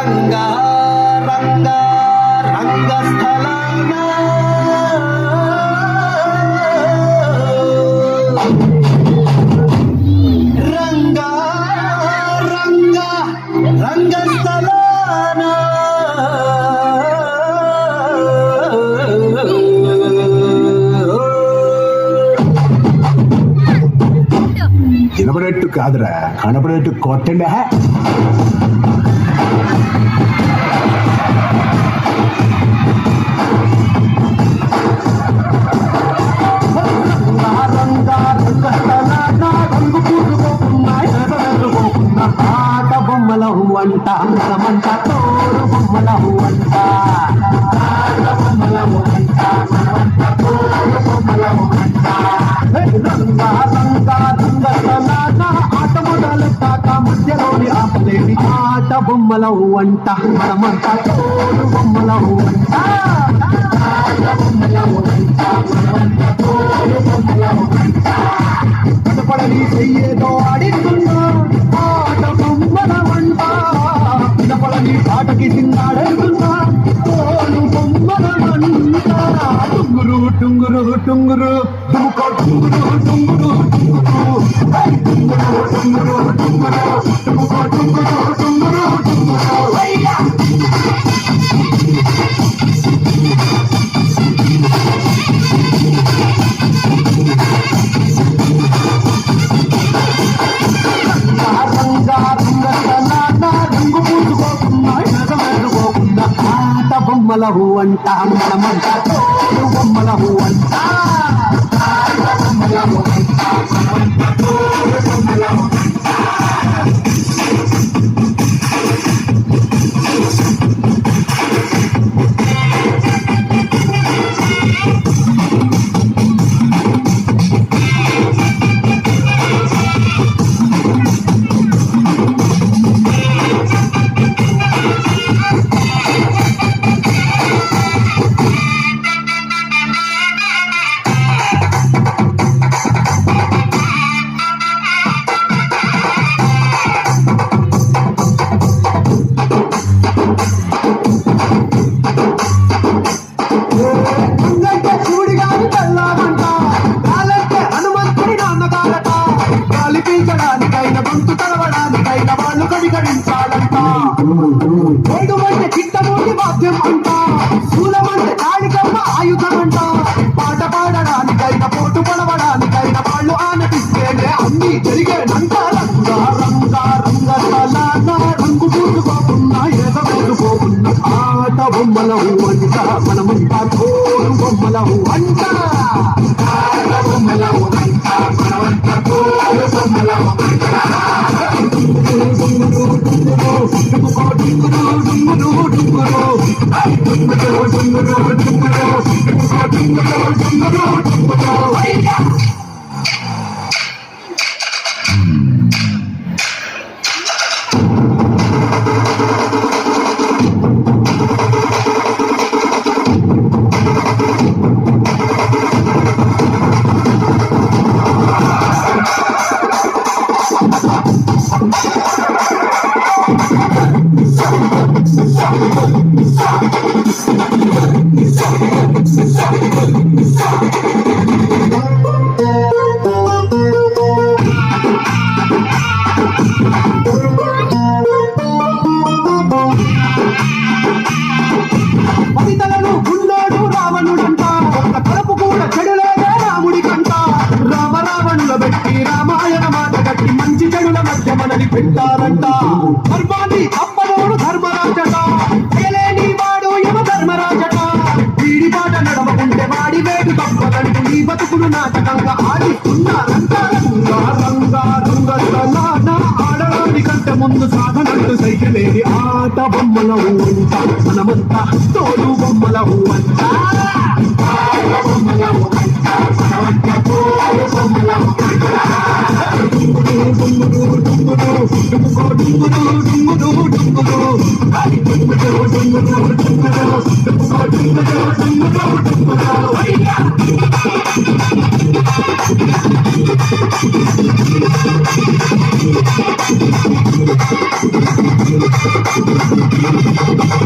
రంగా రంగా రంగస్థలాన రంగా రంగా రంగస్థలాన వినపడేట్టు కాదురా, కనపడేట్టు కొట్టండి. ఆట బొమ్మల వంట మనమంట తోడు బొమ్మల వంట రంగా రంగా రంగస్థలాన ఆట మొదలెట్టాక మధ్యలోని ఆపలేని ఆట బొమ్మల వంట మనమంట తోడు బొమ్మల వంట కనపడని చెయ్యేదో ఆడిస్తున్నా ఆట బొమ్మల వంట వినపడని పాటకి సింగాడుతున్నా తోడు బొమ్మల వంట టుంగురు టుంగురు టుంగురు టుముకో టుంగురు టుంగురు టుంగురు టుంగురు టుంగురు టుంగురు టుముకో టుంగురు టుంగురు టుంగురు బొమ్మల అంట మనమంట తోడు బొమ్మల అంట తడవడానికైనా వాళ్ళు కడిగడించాలంట ఓడుమంటే చిట్టమూడి వాద్యం అంట శూలమంటే కాళికమ్మ ఆయుధమంట పాట పాడడానికైనా పోటు పడవడానికైనా వాళ్ళు ఆనపిస్తేనే అన్ని జరిగేనంట రంగా రంగా రంగస్థలాన రంగు పూసుకోకున్నా ఎదగోసుకోకున్నా ఆట బొమ్మల అంట మనమంతా తోడు బొమ్మల అంట బొమ్మల అంట మనమంతా తోడు బొమ్మల పదితలను గుండోడు రావణుడంట ఒక్క తలపు కూడా చెడులేదే రాముడికంట రామ రావణుల పెట్టి రామాయణ మాట కట్టి మంచి చెడుల మధ్య మనని పెట్టారంట ధర్మాన్ని అప్పనోడు ధర్మరాజట చేయలేని వాడు యమ ధర్మరాజట వీడి పాట నడవకుంటే వాడి వేడు తప్పదంటూ ఈ బతుకులు నాటకంగా ఆడిస్తున్నారంట రంగా రంగా రంగస్థలాన ఆడడానికంటే ముందు సాధనంటూ సైకిలేది ఆట బొమ్మల అంట మనమంతా తోడు బొమ్మల అంట బొమ్మల అంట మనమంతా తోడు బొమ్మల డుంగుడు డుంగుడు డుంగుడు డుంగుడు డుంగుడు డుంగుడు డుంగుడు డుంగుడు డుంగుడు డుంగుడు రంగా